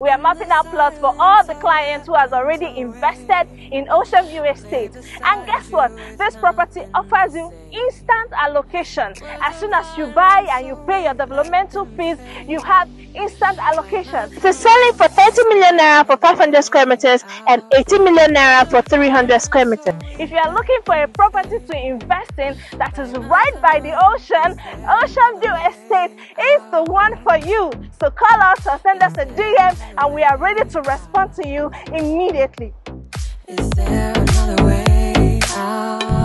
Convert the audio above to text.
We are mapping out plots for all the clients who has already invested in Ocean View Estate. And guess what? This property offers you instant allocation. As soon as you buy and you pay your developmental fees, you have instant allocation. It is selling for 30 million naira for 500 square meters and 80 million naira for 300 square meters. If you are looking for a property to invest in that is right by the ocean, Ocean View Estate is the one for you. So call us or send us a DM and we are ready to respond to you immediately. Is there another way out?